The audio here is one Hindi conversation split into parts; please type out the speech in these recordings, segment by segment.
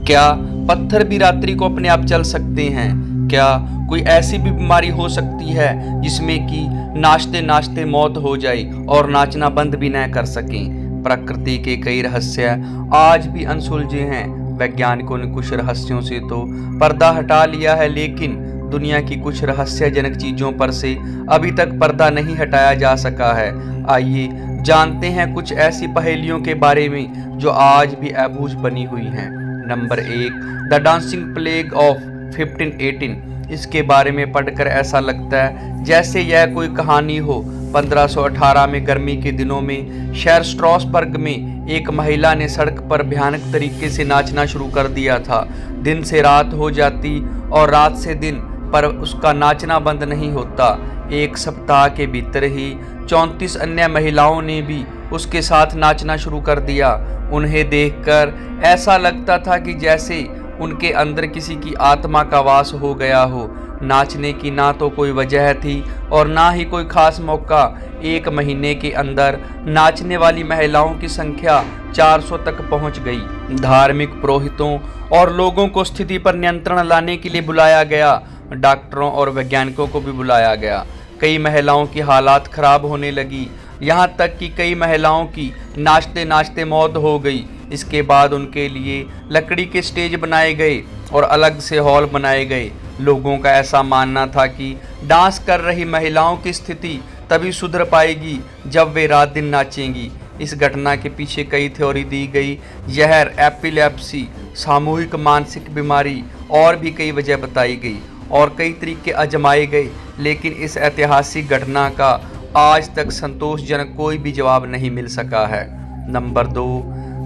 क्या पत्थर भी रात्रि को अपने आप चल सकते हैं? क्या कोई ऐसी भी बीमारी हो सकती है जिसमें कि नाचते नाचते मौत हो जाए और नाचना बंद भी न कर सकें? प्रकृति के कई रहस्य आज भी अनसुलझे हैं। वैज्ञानिकों ने कुछ रहस्यों से तो पर्दा हटा लिया है, लेकिन दुनिया की कुछ रहस्यजनक चीजों पर से अभी तक पर्दा नहीं हटाया जा सका है। आइए जानते हैं कुछ ऐसी पहेलियों के बारे में जो आज भी अबूझ बनी हुई हैं। Number 1, the dancing plague of 1518। इसके बारे में पढ़कर ऐसा लगता है जैसे यह कोई कहानी हो। 1518 में गर्मी के दिनों में शहर स्ट्रासबर्ग में एक महिला ने सड़क पर भयानक तरीके से नाचना शुरू कर दिया था। दिन से रात हो जाती और रात से दिन, पर उसका नाचना बंद नहीं होता। एक सप्ताह के भीतर ही 34 अन्य महिलाओं ने भी उसके साथ नाचना शुरू कर दिया। उन्हें देखकर ऐसा लगता था कि जैसे उनके अंदर किसी की आत्मा का वास हो गया हो। नाचने की ना तो कोई वजह थी और ना ही कोई खास मौका। एक महीने के अंदर नाचने वाली महिलाओं की संख्या 400 तक पहुंच गई। धार्मिक पुरोहितों और लोगों को स्थिति पर नियंत्रण लाने के लिए बुलाया गया। डॉक्टरों और वैज्ञानिकों को भी बुलाया गया। कई महिलाओं की हालात खराब होने लगी, यहाँ तक कि कई महिलाओं की नाचते नाचते मौत हो गई। इसके बाद उनके लिए लकड़ी के स्टेज बनाए गए और अलग से हॉल बनाए गए। लोगों का ऐसा मानना था कि डांस कर रही महिलाओं की स्थिति तभी सुधर पाएगी जब वे रात दिन नाचेंगी। इस घटना के पीछे कई थ्योरी दी गई। जहर, एपिलेप्सी, सामूहिक मानसिक बीमारी और भी कई वजह बताई गई और कई तरीके आजमाए गए, लेकिन इस ऐतिहासिक घटना का आज तक संतोषजनक कोई भी जवाब नहीं मिल सका है। नंबर 2,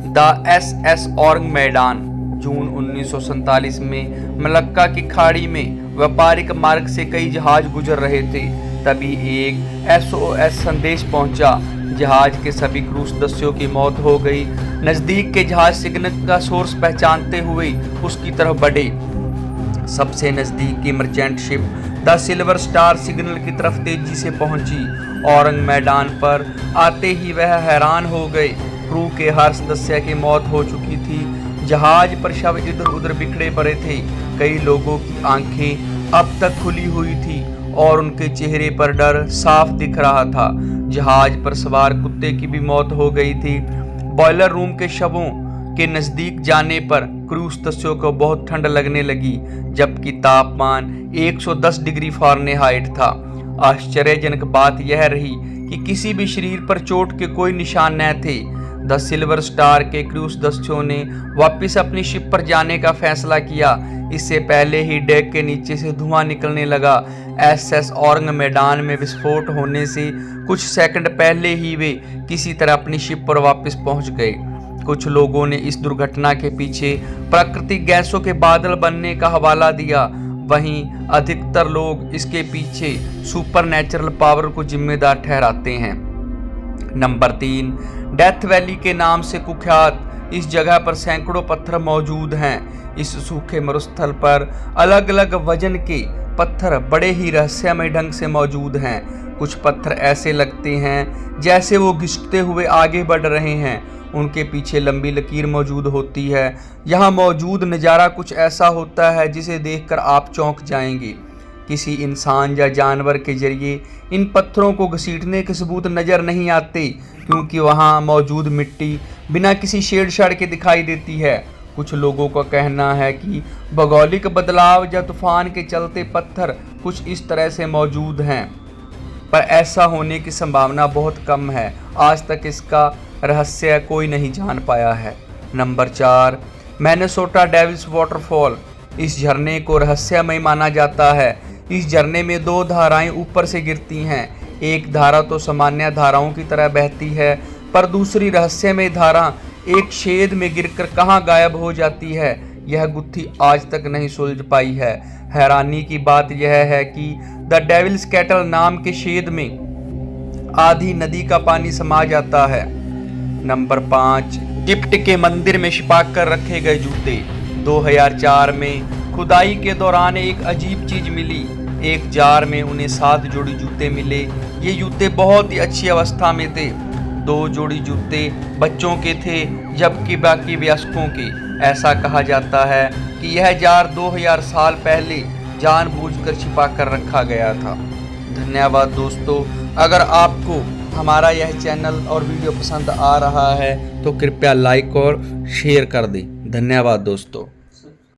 द SS औरंग मैदान। जून 1947 में मलक्का की खाड़ी में व्यापारिक मार्ग से कई जहाज गुजर रहे थे। तभी एक SOS संदेश पहुंचा। जहाज के सभी क्रूज सदस्यों की मौत हो गई। नजदीक के जहाज सिग्नल का सोर्स पहचानते हुए उसकी तरफ बढ़े। सबसे नजदीक की merchant ship the silver star signal की तरफ तेजी से पहुंची। औरंग मैदान पर आते ही वह हैरान हो गए। क्रू के हर सदस्य की मौत हो चुकी थी। जहाज पर शव इधर उधर बिखरे पड़े थे। कई लोगों की आंखें अब तक खुली हुई थी और उनके चेहरे पर डर साफ दिख रहा था। जहाज पर सवार कुत्ते की भी मौत हो गई थी। बॉयलर रूम के शवों के नजदीक जाने पर क्रू सदस्यों को बहुत ठंड लगने लगी, जबकि तापमान 110 डिग्री फ़ारेनहाइट था। आश्चर्यजनक बात यह रही कि किसी भी शरीर पर चोट के कोई निशान न थे। द सिल्वर स्टार के क्रू सदस्यों ने वापस अपनी शिप पर जाने का फैसला किया। इससे पहले ही डेक के नीचे से धुआं निकलने लगा। SS औरंग मैदान में विस्फोट होने से कुछ सेकंड पहले ही वे किसी तरह अपनी शिप पर वापस पहुंच गए। कुछ लोगों ने इस दुर्घटना के पीछे प्राकृतिक गैसों के बादल बनने का हवाला दिया। वहीं अधिकतर लोग इसके पीछे सुपरनैचुरल पावर को जिम्मेदार ठहराते हैं। नंबर 3, डेथ वैली के नाम से कुख्यात इस जगह पर सैकड़ों पत्थर मौजूद हैं। इस सूखे मरुस्थल पर अलग अलग वजन के पत्थर बड़े ही रहस्यमय ढंग से मौजूद हैं। कुछ पत्थर ऐसे लगते हैं जैसे वो घिसटते हुए आगे बढ़ रहे हैं। उनके पीछे लंबी लकीर मौजूद होती है। यहाँ मौजूद नज़ारा कुछ ऐसा होता है जिसे देखकर आप चौंक जाएंगे। किसी इंसान या जानवर के जरिए इन पत्थरों को घसीटने के सबूत नज़र नहीं आते, क्योंकि वहाँ मौजूद मिट्टी बिना किसी छेड़छाड़ के दिखाई देती है। कुछ लोगों का कहना है कि भौगोलिक बदलाव या तूफान के चलते पत्थर कुछ इस तरह से मौजूद हैं, पर ऐसा होने की संभावना बहुत कम है। आज तक इसका रहस्य कोई नहीं जान पाया है। Number 4, Minnesota Devil's Waterfall. इस झरने को रहस्यमय माना जाता है। इस झरने में 2 धाराएं ऊपर से गिरती हैं। एक धारा तो सामान्य धाराओं की तरह बहती है, पर दूसरी रहस्यमय धारा एक छेद में गिरकर कहाँ गायब हो जाती है, यह गुत्थी आज तक नहीं सुलझ पाई है। हैरानी की बात यह है कि द डेविल्स कैटल नाम के छेद में आधी नदी का पानी समा जाता है। नंबर 5, इजिप्ट के मंदिर में छिपा कर रखे गए जूते। 2004 में खुदाई के दौरान एक अजीब चीज मिली। एक जार में उन्हें 7 जोड़ी जूते मिले। ये जूते बहुत ही अच्छी अवस्था में थे। 2 जोड़ी जूते बच्चों के थे जबकि बाकी वयस्कों के। ऐसा कहा जाता है कि यह जार 2000 साल पहले जानबूझकर छिपा कर रखा गया था। धन्यवाद दोस्तों। अगर आपको हमारा यह चैनल और वीडियो पसंद आ रहा है तो कृपया लाइक और शेयर कर दें। धन्यवाद दोस्तों।